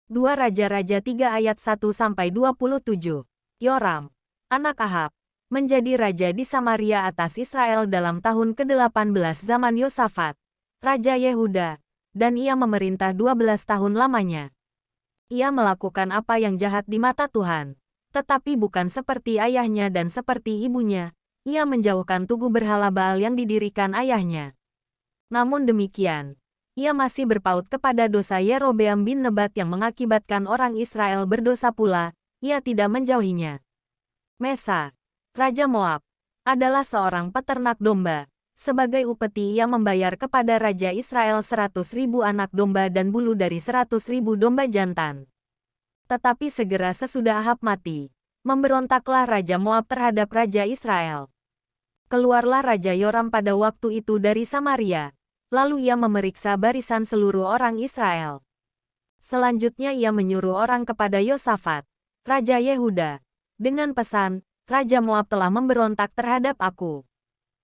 2 Raja-Raja 3 ayat 1-27. Yoram, anak Ahab, menjadi raja di Samaria atas Israel dalam tahun ke-18 zaman Yosafat, Raja Yehuda, dan ia memerintah 12 tahun lamanya. Ia melakukan apa yang jahat di mata Tuhan, tetapi bukan seperti ayahnya dan seperti ibunya. Ia menjauhkan tugu berhala Baal yang didirikan ayahnya. Namun demikian, ia masih berpaut kepada dosa Yerobeam bin Nebat yang mengakibatkan orang Israel berdosa pula. Ia tidak menjauhinya. Mesa, Raja Moab, adalah seorang peternak domba. Sebagai upeti ia membayar kepada Raja Israel 100.000 anak domba dan bulu dari 100.000 domba jantan. Tetapi segera sesudah Ahab mati, memberontaklah Raja Moab terhadap Raja Israel. Keluarlah Raja Yoram pada waktu itu dari Samaria. Lalu ia memeriksa barisan seluruh orang Israel. Selanjutnya ia menyuruh orang kepada Yosafat, Raja Yehuda, dengan pesan, Raja Moab telah memberontak terhadap aku.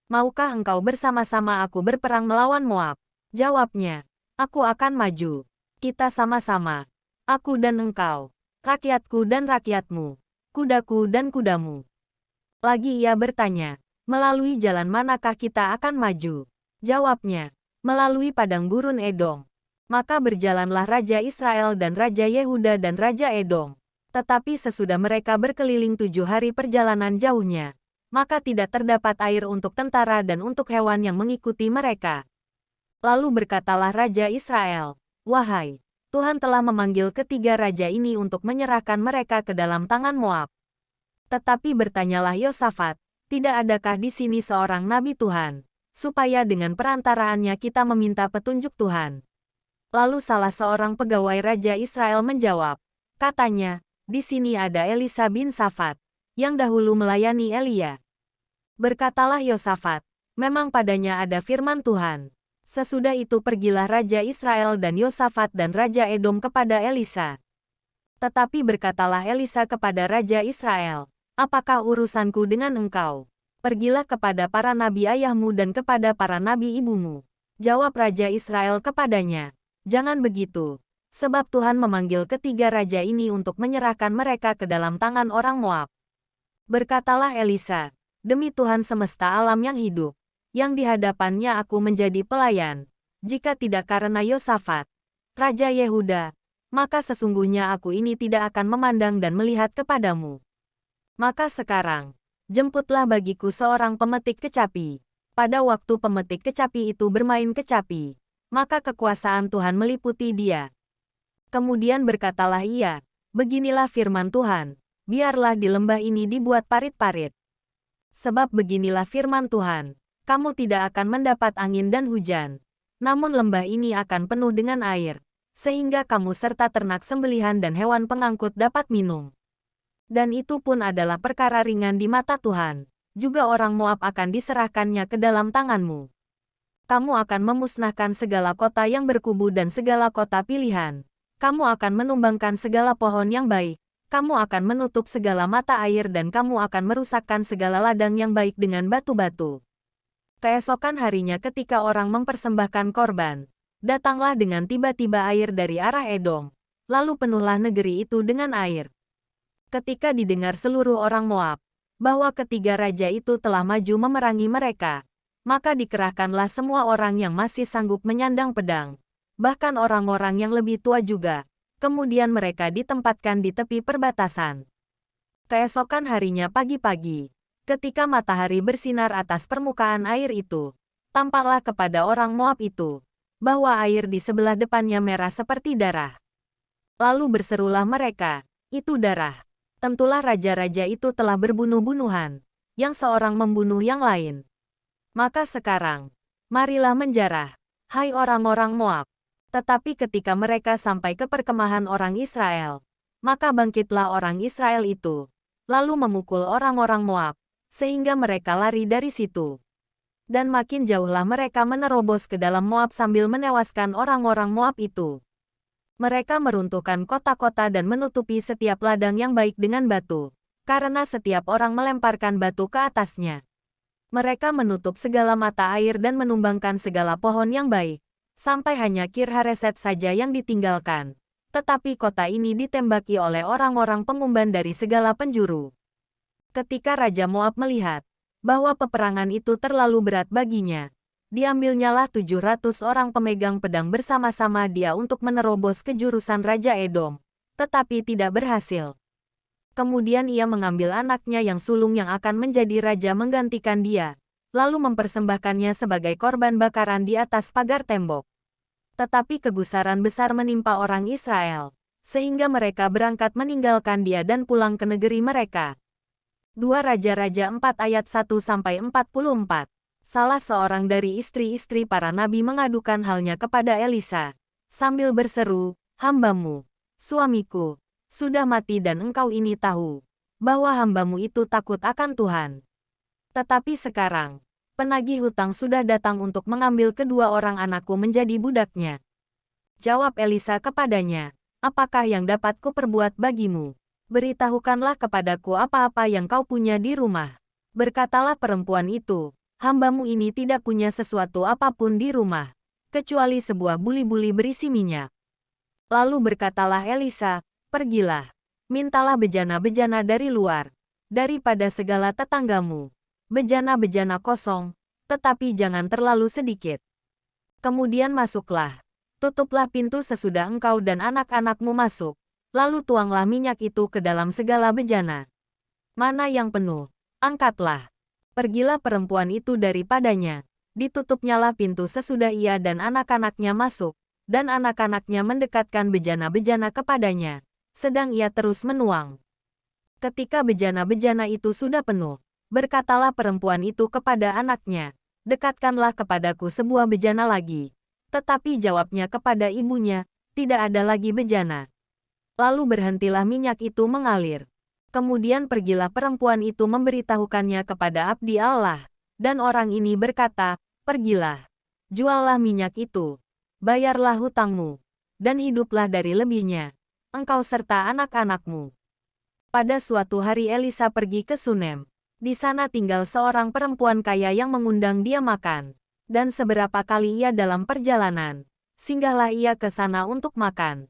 Maukah engkau bersama-sama aku berperang melawan Moab? Jawabnya, aku akan maju. Kita sama-sama, aku dan engkau, rakyatku dan rakyatmu, kudaku dan kudamu. Lagi ia bertanya, melalui jalan manakah kita akan maju? Jawabnya, melalui padang gurun Edom. Maka berjalanlah Raja Israel dan Raja Yehuda dan Raja Edom. Tetapi sesudah mereka berkeliling 7 hari perjalanan jauhnya, maka tidak terdapat air untuk tentara dan untuk hewan yang mengikuti mereka. Lalu berkatalah Raja Israel, wahai, Tuhan telah memanggil ketiga raja ini untuk menyerahkan mereka ke dalam tangan Moab. Tetapi bertanyalah Yosafat, tidak adakah di sini seorang nabi Tuhan, supaya dengan perantaraannya kita meminta petunjuk Tuhan? Lalu salah seorang pegawai Raja Israel menjawab, katanya, di sini ada Elisa bin Safat, yang dahulu melayani Elia. Berkatalah Yosafat, memang padanya ada firman Tuhan. Sesudah itu pergilah Raja Israel dan Yosafat dan Raja Edom kepada Elisa. Tetapi berkatalah Elisa kepada Raja Israel, apakah urusanku dengan engkau? Pergilah kepada para nabi ayahmu dan kepada para nabi ibumu. Jawab Raja Israel kepadanya, jangan begitu, sebab Tuhan memanggil ketiga raja ini untuk menyerahkan mereka ke dalam tangan orang Moab. Berkatalah Elisa, demi Tuhan semesta alam yang hidup, yang di hadapannya aku menjadi pelayan, jika tidak karena Yosafat, Raja Yehuda, maka sesungguhnya aku ini tidak akan memandang dan melihat kepadamu. Maka sekarang, jemputlah bagiku seorang pemetik kecapi. Pada waktu pemetik kecapi itu bermain kecapi, maka kekuasaan Tuhan meliputi dia. Kemudian berkatalah ia, beginilah firman Tuhan, biarlah di lembah ini dibuat parit-parit. Sebab beginilah firman Tuhan, kamu tidak akan mendapat angin dan hujan, namun lembah ini akan penuh dengan air, sehingga kamu serta ternak sembelihan dan hewan pengangkut dapat minum. Dan itu pun adalah perkara ringan di mata Tuhan. Juga orang Moab akan diserahkannya ke dalam tanganmu. Kamu akan memusnahkan segala kota yang berkubu dan segala kota pilihan. Kamu akan menumbangkan segala pohon yang baik. Kamu akan menutup segala mata air dan kamu akan merusakkan segala ladang yang baik dengan batu-batu. Keesokan harinya ketika orang mempersembahkan korban, datanglah dengan tiba-tiba air dari arah Edom. Lalu penuhlah negeri itu dengan air. Ketika didengar seluruh orang Moab, bahwa ketiga raja itu telah maju memerangi mereka, maka dikerahkanlah semua orang yang masih sanggup menyandang pedang, bahkan orang-orang yang lebih tua juga. Kemudian mereka ditempatkan di tepi perbatasan. Keesokan harinya pagi-pagi, ketika matahari bersinar atas permukaan air itu, tampaklah kepada orang Moab itu, bahwa air di sebelah depannya merah seperti darah. Lalu berserulah mereka, itu darah. Tentulah raja-raja itu telah berbunuh-bunuhan, yang seorang membunuh yang lain. Maka sekarang, marilah menjarah, hai orang-orang Moab. Tetapi ketika mereka sampai ke perkemahan orang Israel, maka bangkitlah orang Israel itu, lalu memukul orang-orang Moab, sehingga mereka lari dari situ. Dan makin jauhlah mereka menerobos ke dalam Moab sambil menewaskan orang-orang Moab itu. Mereka meruntuhkan kota-kota dan menutupi setiap ladang yang baik dengan batu, karena setiap orang melemparkan batu ke atasnya. Mereka menutup segala mata air dan menumbangkan segala pohon yang baik, sampai hanya Kir Hareset saja yang ditinggalkan. Tetapi kota ini ditembaki oleh orang-orang pengumban dari segala penjuru. Ketika Raja Moab melihat bahwa peperangan itu terlalu berat baginya, diambilnyalah 700 orang pemegang pedang bersama-sama dia untuk menerobos ke jurusan Raja Edom, tetapi tidak berhasil. Kemudian ia mengambil anaknya yang sulung yang akan menjadi raja menggantikan dia, lalu mempersembahkannya sebagai korban bakaran di atas pagar tembok. Tetapi kegusaran besar menimpa orang Israel, sehingga mereka berangkat meninggalkan dia dan pulang ke negeri mereka. 2 Raja-Raja 4 ayat 1-44. Salah seorang dari istri-istri para nabi mengadukan halnya kepada Elisa, sambil berseru, "Hambamu, suamiku, sudah mati dan engkau ini tahu bahwa hambamu itu takut akan Tuhan. Tetapi sekarang, penagih hutang sudah datang untuk mengambil kedua orang anakku menjadi budaknya." Jawab Elisa kepadanya, "Apakah yang dapat kuperbuat bagimu? Beritahukanlah kepadaku apa-apa yang kau punya di rumah." Berkatalah perempuan itu, "Hambamu ini tidak punya sesuatu apapun di rumah, kecuali sebuah buli-buli berisi minyak." Lalu berkatalah Elisa, "Pergilah, mintalah bejana-bejana dari luar, daripada segala tetanggamu, bejana-bejana kosong, tetapi jangan terlalu sedikit. Kemudian masuklah, tutuplah pintu sesudah engkau dan anak-anakmu masuk, lalu tuanglah minyak itu ke dalam segala bejana. Mana yang penuh, angkatlah." Pergilah perempuan itu daripadanya, ditutupnyalah pintu sesudah ia dan anak-anaknya masuk, dan anak-anaknya mendekatkan bejana-bejana kepadanya, sedang ia terus menuang. Ketika bejana-bejana itu sudah penuh, berkatalah perempuan itu kepada anaknya, "Dekatkanlah kepadaku sebuah bejana lagi." Tetapi jawabnya kepada ibunya, "Tidak ada lagi bejana." Lalu berhentilah minyak itu mengalir. Kemudian pergilah perempuan itu memberitahukannya kepada abdi Allah, dan orang ini berkata, "Pergilah, juallah minyak itu, bayarlah hutangmu, dan hiduplah dari lebihnya, engkau serta anak-anakmu." Pada suatu hari Elisa pergi ke Sunem. Di sana tinggal seorang perempuan kaya yang mengundang dia makan. Dan seberapa kali ia dalam perjalanan, singgahlah ia ke sana untuk makan.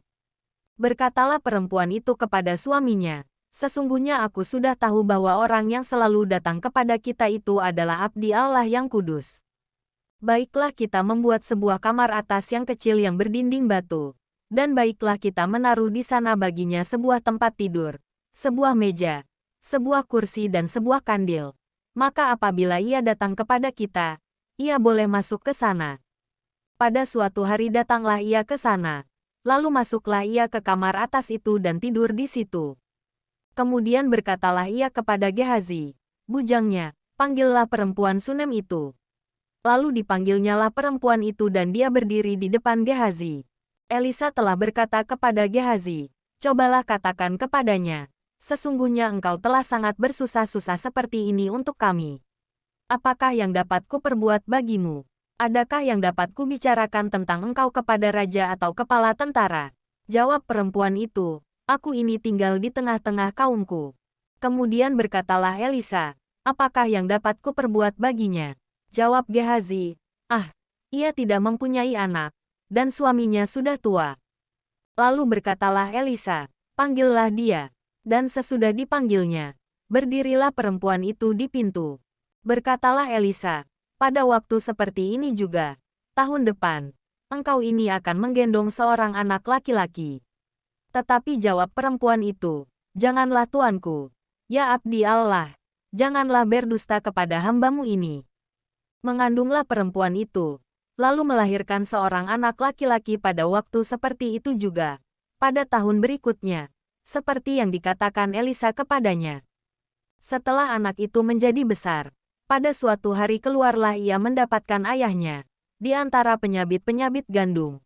Berkatalah perempuan itu kepada suaminya, "Sesungguhnya aku sudah tahu bahwa orang yang selalu datang kepada kita itu adalah abdi Allah yang kudus. Baiklah kita membuat sebuah kamar atas yang kecil yang berdinding batu, dan baiklah kita menaruh di sana baginya sebuah tempat tidur, sebuah meja, sebuah kursi dan sebuah kandil. Maka apabila ia datang kepada kita, ia boleh masuk ke sana." Pada suatu hari datanglah ia ke sana. Lalu masuklah ia ke kamar atas itu dan tidur di situ. Kemudian berkatalah ia kepada Gehazi, bujangnya, "Panggillah perempuan Sunem itu." Lalu dipanggilnyalah perempuan itu dan dia berdiri di depan Gehazi. Elisa telah berkata kepada Gehazi, "Cobalah katakan kepadanya, sesungguhnya engkau telah sangat bersusah-susah seperti ini untuk kami. Apakah yang dapat kuperbuat bagimu? Adakah yang dapat kubicarakan tentang engkau kepada raja atau kepala tentara?" Jawab perempuan itu, "Aku ini tinggal di tengah-tengah kaumku." Kemudian berkatalah Elisa, "Apakah yang dapat kuperbuat baginya?" Jawab Gehazi, "Ah, ia tidak mempunyai anak, dan suaminya sudah tua." Lalu berkatalah Elisa, "Panggillah dia." Dan sesudah dipanggilnya, berdirilah perempuan itu di pintu. Berkatalah Elisa, "Pada waktu seperti ini juga, tahun depan, engkau ini akan menggendong seorang anak laki-laki." Tetapi jawab perempuan itu, "Janganlah tuanku, ya abdi Allah, janganlah berdusta kepada hambamu ini." Mengandunglah perempuan itu, lalu melahirkan seorang anak laki-laki pada waktu seperti itu juga, pada tahun berikutnya, seperti yang dikatakan Elisa kepadanya. Setelah anak itu menjadi besar, pada suatu hari keluarlah ia mendapatkan ayahnya, di antara penyabit-penyabit gandum.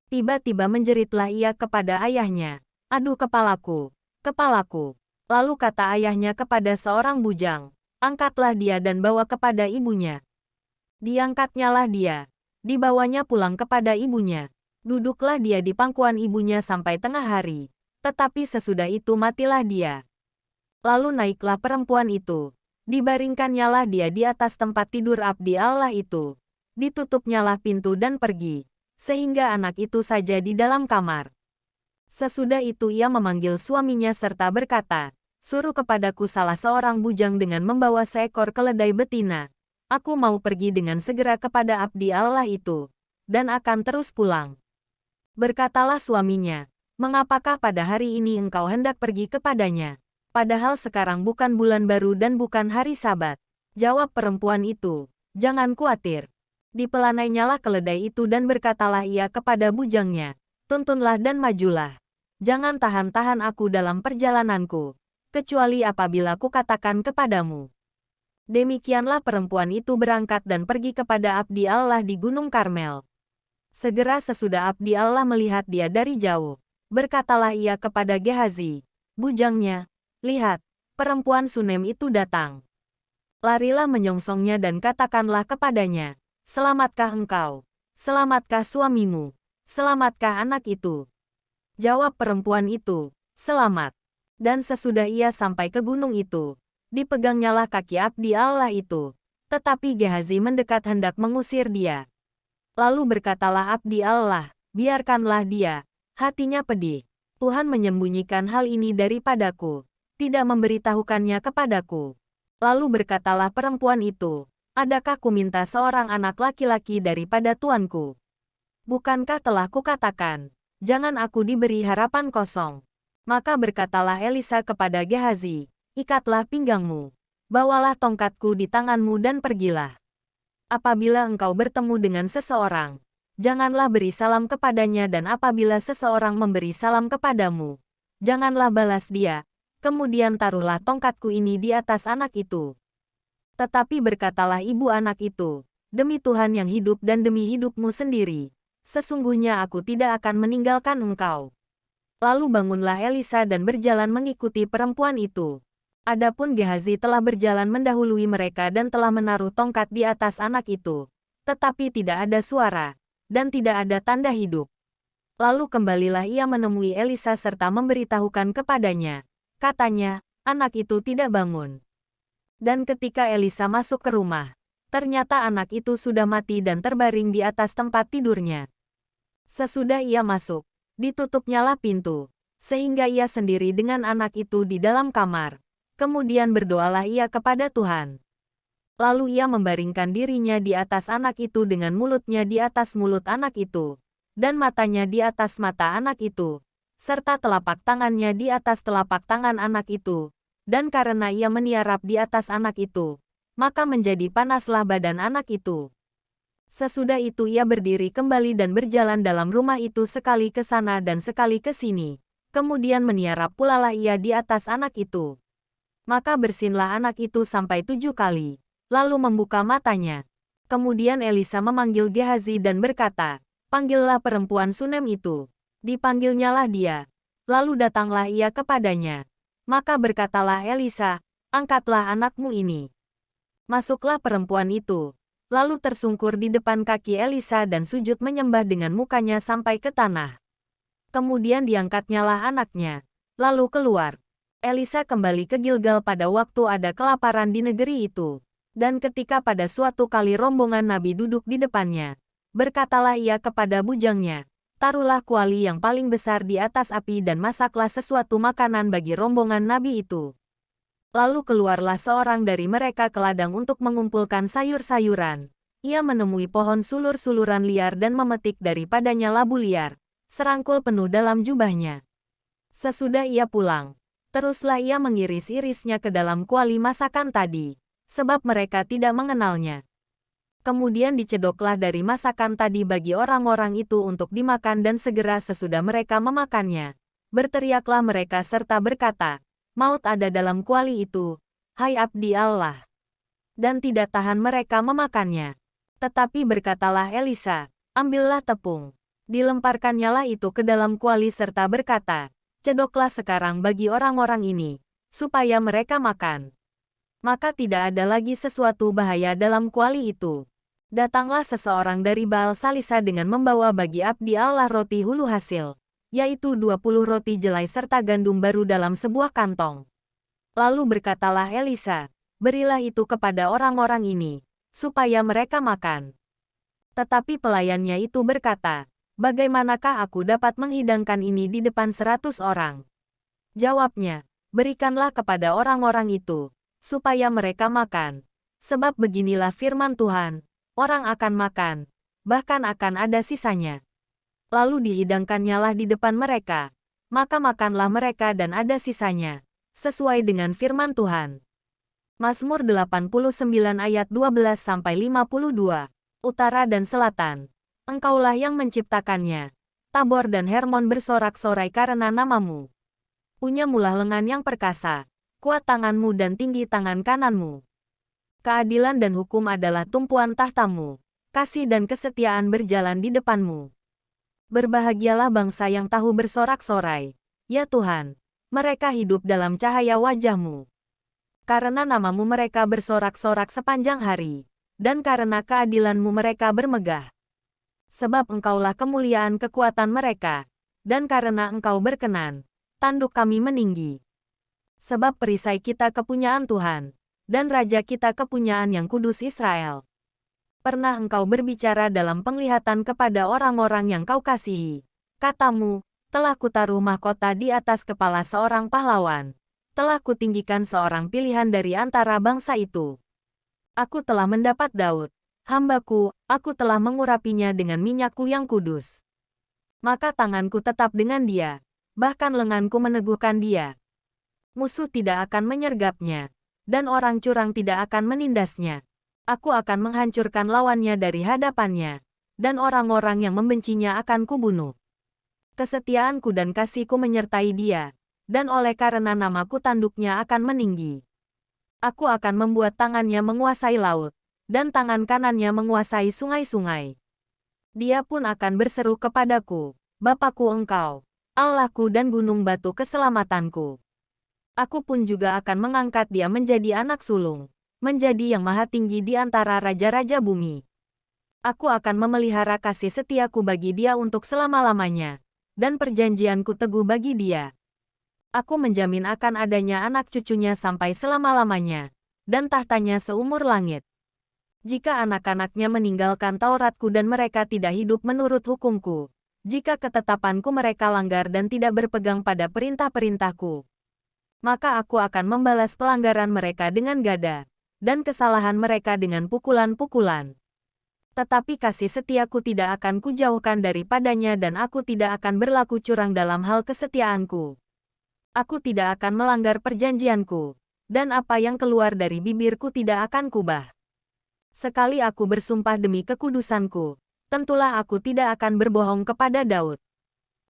Tiba-tiba menjeritlah ia kepada ayahnya, "Aduh kepalaku, kepalaku." Lalu kata ayahnya kepada seorang bujang, "Angkatlah dia dan bawa kepada ibunya." Diangkatnyalah dia, dibawanya pulang kepada ibunya. Duduklah dia di pangkuan ibunya sampai tengah hari, tetapi sesudah itu matilah dia. Lalu naiklah perempuan itu, dibaringkannyalah dia di atas tempat tidur abdi Allah itu, ditutupnyalah pintu dan pergi, sehingga anak itu saja di dalam kamar. Sesudah itu ia memanggil suaminya serta berkata, "Suruh kepadaku salah seorang bujang dengan membawa seekor keledai betina. Aku mau pergi dengan segera kepada abdi Allah itu, dan akan terus pulang." Berkatalah suaminya, "Mengapakah pada hari ini engkau hendak pergi kepadanya? Padahal sekarang bukan bulan baru dan bukan hari Sabat." Jawab perempuan itu, "Jangan khawatir." Dipelanainya keledai itu dan berkatalah ia kepada bujangnya, "Tuntunlah dan majulah. Jangan tahan-tahan aku dalam perjalananku, kecuali apabila kukatakan kepadamu." Demikianlah perempuan itu berangkat dan pergi kepada abdi Allah di Gunung Karmel. Segera sesudah abdi Allah melihat dia dari jauh, berkatalah ia kepada Gehazi, bujangnya, "Lihat, perempuan Sunem itu datang. Larilah menyongsongnya dan katakanlah kepadanya, 'Selamatkah engkau? Selamatkah suamimu? Selamatkah anak itu?'" Jawab perempuan itu, "Selamat." Dan sesudah ia sampai ke gunung itu, dipegangnyalah kaki abdi Allah itu. Tetapi Gehazi mendekat hendak mengusir dia. Lalu berkatalah abdi Allah, "Biarkanlah dia, hatinya pedih. Tuhan menyembunyikan hal ini daripadaku, tidak memberitahukannya kepadaku." Lalu berkatalah perempuan itu, "Adakah ku minta seorang anak laki-laki daripada tuanku? Bukankah telah kukatakan, jangan aku diberi harapan kosong?" Maka berkatalah Elisa kepada Gehazi, "Ikatlah pinggangmu, bawalah tongkatku di tanganmu dan pergilah. Apabila engkau bertemu dengan seseorang, janganlah beri salam kepadanya, dan apabila seseorang memberi salam kepadamu, janganlah balas dia. Kemudian taruhlah tongkatku ini di atas anak itu." Tetapi berkatalah ibu anak itu, "Demi Tuhan yang hidup dan demi hidupmu sendiri, sesungguhnya aku tidak akan meninggalkan engkau." Lalu bangunlah Elisa dan berjalan mengikuti perempuan itu. Adapun Gehazi telah berjalan mendahului mereka dan telah menaruh tongkat di atas anak itu. Tetapi tidak ada suara, dan tidak ada tanda hidup. Lalu kembalilah ia menemui Elisa serta memberitahukan kepadanya. Katanya, "Anak itu tidak bangun." Dan ketika Elisa masuk ke rumah, ternyata anak itu sudah mati dan terbaring di atas tempat tidurnya. Sesudah ia masuk, ditutupnyalah pintu, sehingga ia sendiri dengan anak itu di dalam kamar. Kemudian berdoalah ia kepada Tuhan. Lalu ia membaringkan dirinya di atas anak itu dengan mulutnya di atas mulut anak itu, dan matanya di atas mata anak itu, serta telapak tangannya di atas telapak tangan anak itu. Dan karena ia meniarap di atas anak itu, maka menjadi panaslah badan anak itu. Sesudah itu ia berdiri kembali dan berjalan dalam rumah itu sekali ke sana dan sekali ke sini. Kemudian meniarap pulalah ia di atas anak itu. Maka bersinlah anak itu sampai 7 kali, lalu membuka matanya. Kemudian Elisa memanggil Gehazi dan berkata, "Panggillah perempuan Sunem itu." Dipanggilnyalah dia. Lalu datanglah ia kepadanya. Maka berkatalah Elisa, "Angkatlah anakmu ini." Masuklah perempuan itu, lalu tersungkur di depan kaki Elisa dan sujud menyembah dengan mukanya sampai ke tanah. Kemudian diangkatnyalah anaknya, lalu keluar. Elisa kembali ke Gilgal pada waktu ada kelaparan di negeri itu. Dan ketika pada suatu kali rombongan Nabi duduk di depannya, berkatalah ia kepada bujangnya, "Taruhlah kuali yang paling besar di atas api dan masaklah sesuatu makanan bagi rombongan Nabi itu." Lalu keluarlah seorang dari mereka ke ladang untuk mengumpulkan sayur-sayuran. Ia menemui pohon sulur-suluran liar dan memetik daripadanya labu liar, serangkul penuh dalam jubahnya. Sesudah ia pulang, teruslah ia mengiris-irisnya ke dalam kuali masakan tadi, sebab mereka tidak mengenalnya. Kemudian dicedoklah dari masakan tadi bagi orang-orang itu untuk dimakan, dan segera sesudah mereka memakannya, berteriaklah mereka serta berkata, "Maut ada dalam kuali itu, hai abdi Allah." Dan tidak tahan mereka memakannya. Tetapi berkatalah Elisa, "Ambillah tepung." Dilemparkannyalah itu ke dalam kuali serta berkata, "Cedoklah sekarang bagi orang-orang ini, supaya mereka makan." Maka tidak ada lagi sesuatu bahaya dalam kuali itu. Datanglah seseorang dari Baal Salisa dengan membawa bagi abdi Allah roti hulu hasil, yaitu 20 roti jelai serta gandum baru dalam sebuah kantong. Lalu berkatalah Elisa, "Berilah itu kepada orang-orang ini, supaya mereka makan." Tetapi pelayannya itu berkata, bagaimanakah aku dapat menghidangkan ini di depan 100 orang? Jawabnya, berikanlah kepada orang-orang itu, supaya mereka makan. Sebab beginilah firman Tuhan, orang akan makan, bahkan akan ada sisanya. Lalu dihidangkannyalah di depan mereka, maka makanlah mereka dan ada sisanya, sesuai dengan firman Tuhan. Mazmur 89 ayat 12-52, Utara dan Selatan. Engkaulah yang menciptakannya. Tabor dan Hermon bersorak-sorai karena namamu. Punyamulah lengan yang perkasa, kuat tanganmu dan tinggi tangan kananmu. Keadilan dan hukum adalah tumpuan tahtamu, kasih dan kesetiaan berjalan di depanmu. Berbahagialah bangsa yang tahu bersorak-sorai, ya Tuhan, mereka hidup dalam cahaya wajah-Mu. Karena namamu mereka bersorak-sorak sepanjang hari, dan karena keadilan-Mu mereka bermegah. Sebab Engkaulah kemuliaan kekuatan mereka, dan karena Engkau berkenan, tanduk kami meninggi. Sebab perisai kita kepunyaan Tuhan, dan Raja kita kepunyaan yang kudus Israel. Pernah Engkau berbicara dalam penglihatan kepada orang-orang yang Kau kasihi. Katamu, telah kutaruh mahkota di atas kepala seorang pahlawan. Telah kutinggikan seorang pilihan dari antara bangsa itu. Aku telah mendapat Daud, hambaku, aku telah mengurapinya dengan minyakku yang kudus. Maka tanganku tetap dengan dia, bahkan lenganku meneguhkan dia. Musuh tidak akan menyergapnya, dan orang curang tidak akan menindasnya. Aku akan menghancurkan lawannya dari hadapannya, dan orang-orang yang membencinya akan kubunuh. Kesetiaanku dan kasihku menyertai dia, dan oleh karena namaku tanduknya akan meninggi. Aku akan membuat tangannya menguasai laut, dan tangan kanannya menguasai sungai-sungai. Dia pun akan berseru kepadaku, Bapakku Engkau, Allahku dan gunung batu keselamatanku. Aku pun juga akan mengangkat dia menjadi anak sulung, menjadi yang maha tinggi di antara raja-raja bumi. Aku akan memelihara kasih setiaku bagi dia untuk selama-lamanya, dan perjanjianku teguh bagi dia. Aku menjamin akan adanya anak cucunya sampai selama-lamanya, dan tahtanya seumur langit. Jika anak-anaknya meninggalkan Tauratku dan mereka tidak hidup menurut hukumku, jika ketetapanku mereka langgar dan tidak berpegang pada perintah-perintahku, maka aku akan membalas pelanggaran mereka dengan gada, dan kesalahan mereka dengan pukulan-pukulan. Tetapi kasih setiaku tidak akan kujauhkan daripadanya dan aku tidak akan berlaku curang dalam hal kesetiaanku. Aku tidak akan melanggar perjanjianku, dan apa yang keluar dari bibirku tidak akan kubah. Sekali aku bersumpah demi kekudusanku, tentulah aku tidak akan berbohong kepada Daud.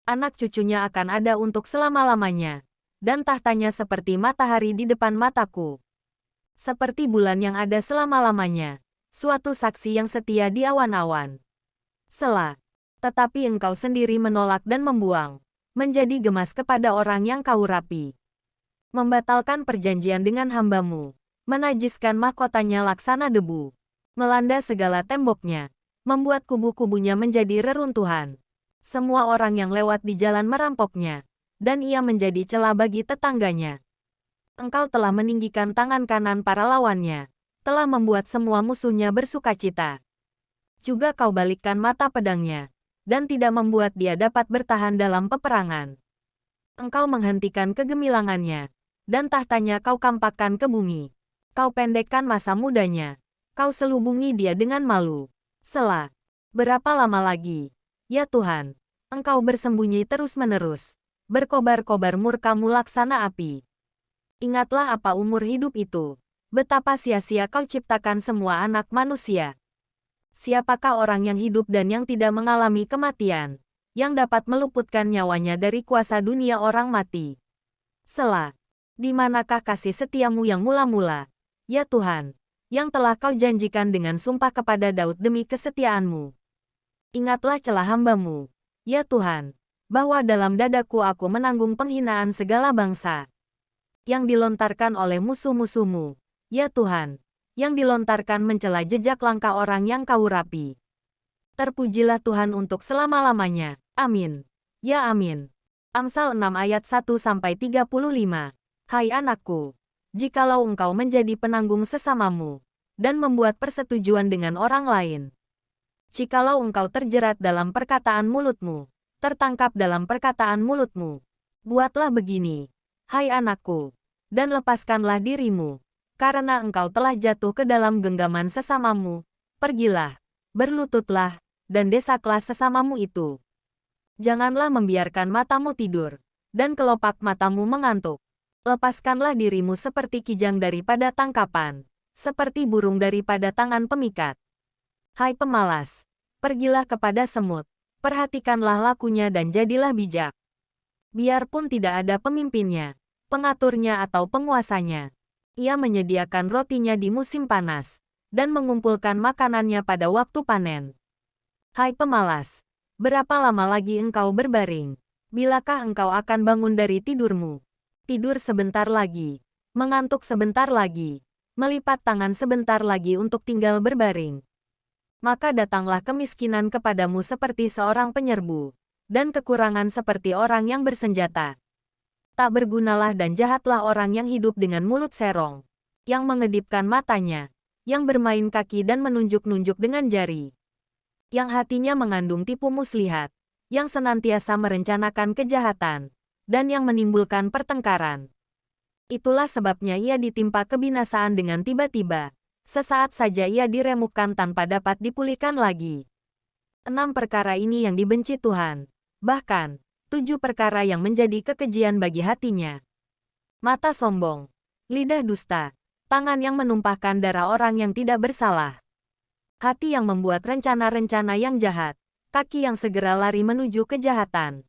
Anak cucunya akan ada untuk selama-lamanya, dan tahtanya seperti matahari di depan mataku. Seperti bulan yang ada selama-lamanya, suatu saksi yang setia di awan-awan. Selah. Tetapi engkau sendiri menolak dan membuang, menjadi gemas kepada orang yang kau urapi. Membatalkan perjanjian dengan hambamu, menajiskan mahkotanya laksana debu. Melanda segala temboknya, membuat kubu-kubunya menjadi reruntuhan. Semua orang yang lewat di jalan merampoknya, dan ia menjadi celah bagi tetangganya. Engkau telah meninggikan tangan kanan para lawannya, telah membuat semua musuhnya bersukacita. Juga kau balikkan mata pedangnya, dan tidak membuat dia dapat bertahan dalam peperangan. Engkau menghentikan kegemilangannya, dan tahtanya kau kampakkan ke bumi. Kau pendekkan masa mudanya. Kau selubungi dia dengan malu. Selah. Berapa lama lagi, ya Tuhan, Engkau bersembunyi terus-menerus, berkobar-kobar murka-Mu laksana api. Ingatlah apa umur hidup itu, betapa sia-sia Kau ciptakan semua anak manusia. Siapakah orang yang hidup dan yang tidak mengalami kematian, yang dapat meluputkan nyawanya dari kuasa dunia orang mati? Selah. Di manakah kasih setiamu yang mula-mula, ya Tuhan, yang telah Kau janjikan dengan sumpah kepada Daud demi kesetiaanmu? Ingatlah celah hamba-Mu, ya Tuhan, bahwa dalam dadaku aku menanggung penghinaan segala bangsa yang dilontarkan oleh musuh-musuh-Mu, ya Tuhan, yang dilontarkan mencela jejak langkah orang yang Kau urapi. Terpujilah Tuhan untuk selama-lamanya. Amin. Ya amin. Amsal 6 ayat 1-35. Hai anakku, jikalau engkau menjadi penanggung sesamamu, dan membuat persetujuan dengan orang lain, Jikalau engkau terjerat dalam perkataan mulutmu, tertangkap dalam perkataan mulutmu, buatlah begini, hai anakku, dan lepaskanlah dirimu, karena engkau telah jatuh ke dalam genggaman sesamamu. Pergilah, berlututlah, dan desaklah sesamamu itu. Janganlah membiarkan matamu tidur, dan kelopak matamu mengantuk. Lepaskanlah dirimu seperti kijang daripada tangkapan, seperti burung daripada tangan pemikat. Hai pemalas, pergilah kepada semut, perhatikanlah lakunya dan jadilah bijak. Biarpun tidak ada pemimpinnya, pengaturnya atau penguasanya, ia menyediakan rotinya di musim panas, dan mengumpulkan makanannya pada waktu panen. Hai pemalas, berapa lama lagi engkau berbaring? Bilakah engkau akan bangun dari tidurmu? Tidur sebentar lagi, mengantuk sebentar lagi, melipat tangan sebentar lagi untuk tinggal berbaring. Maka datanglah kemiskinan kepadamu seperti seorang penyerbu, dan kekurangan seperti orang yang bersenjata. Tak bergunalah dan jahatlah orang yang hidup dengan mulut serong, yang mengedipkan matanya, yang bermain kaki dan menunjuk-nunjuk dengan jari, yang hatinya mengandung tipu muslihat, yang senantiasa merencanakan kejahatan, dan yang menimbulkan pertengkaran. Itulah sebabnya ia ditimpa kebinasaan dengan tiba-tiba. Sesaat saja ia diremukkan tanpa dapat dipulihkan lagi. 6 perkara ini yang dibenci Tuhan. Bahkan, 7 perkara yang menjadi kekejian bagi hatinya. Mata sombong, lidah dusta, tangan yang menumpahkan darah orang yang tidak bersalah, hati yang membuat rencana-rencana yang jahat, kaki yang segera lari menuju kejahatan.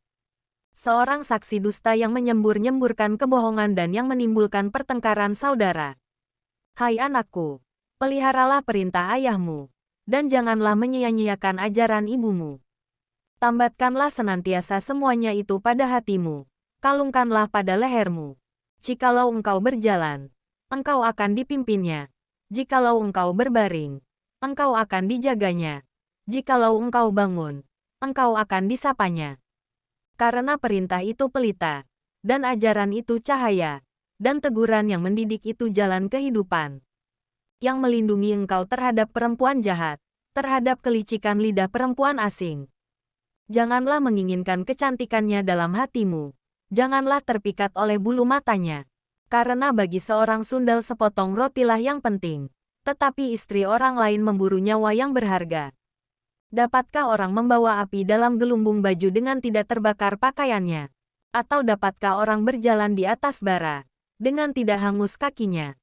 Seorang saksi dusta yang menyembur-nyemburkan kebohongan dan yang menimbulkan pertengkaran saudara. Hai anakku, peliharalah perintah ayahmu, dan janganlah menyia-nyiakan ajaran ibumu. Tambatkanlah senantiasa semuanya itu pada hatimu, kalungkanlah pada lehermu. Jikalau engkau berjalan, engkau akan dipimpinnya. Jikalau engkau berbaring, engkau akan dijaganya. Jikalau engkau bangun, engkau akan disapanya. Karena perintah itu pelita, dan ajaran itu cahaya, dan teguran yang mendidik itu jalan kehidupan, yang melindungi engkau terhadap perempuan jahat, terhadap kelicikan lidah perempuan asing. Janganlah menginginkan kecantikannya dalam hatimu, janganlah terpikat oleh bulu matanya, karena bagi seorang sundal sepotong rotilah yang penting, tetapi istri orang lain memburu nyawa yang berharga. Dapatkah orang membawa api dalam gelumbung baju dengan tidak terbakar pakaiannya? Atau dapatkah orang berjalan di atas bara, dengan tidak hangus kakinya?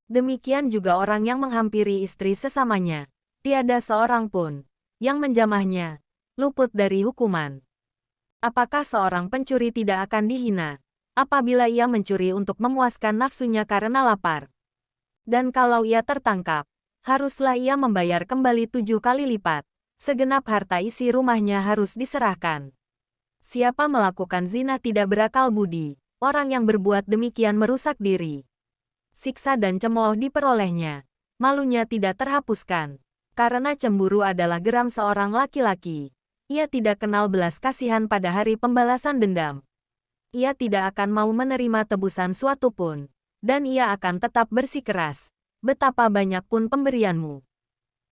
Demikian juga orang yang menghampiri istri sesamanya. Tiada seorang pun yang menjamahnya luput dari hukuman. Apakah seorang pencuri tidak akan dihina apabila ia mencuri untuk memuaskan nafsunya karena lapar? Dan kalau ia tertangkap, haruslah ia membayar kembali 7 kali lipat. Segenap harta isi rumahnya harus diserahkan. Siapa melakukan zina tidak berakal budi. Orang yang berbuat demikian merusak diri. Siksa dan cemooh diperolehnya. Malunya tidak terhapuskan. Karena cemburu adalah geram seorang laki-laki. Ia tidak kenal belas kasihan pada hari pembalasan dendam. Ia tidak akan mau menerima tebusan suatu pun. Dan ia akan tetap bersikeras. Betapa banyak pun pemberianmu,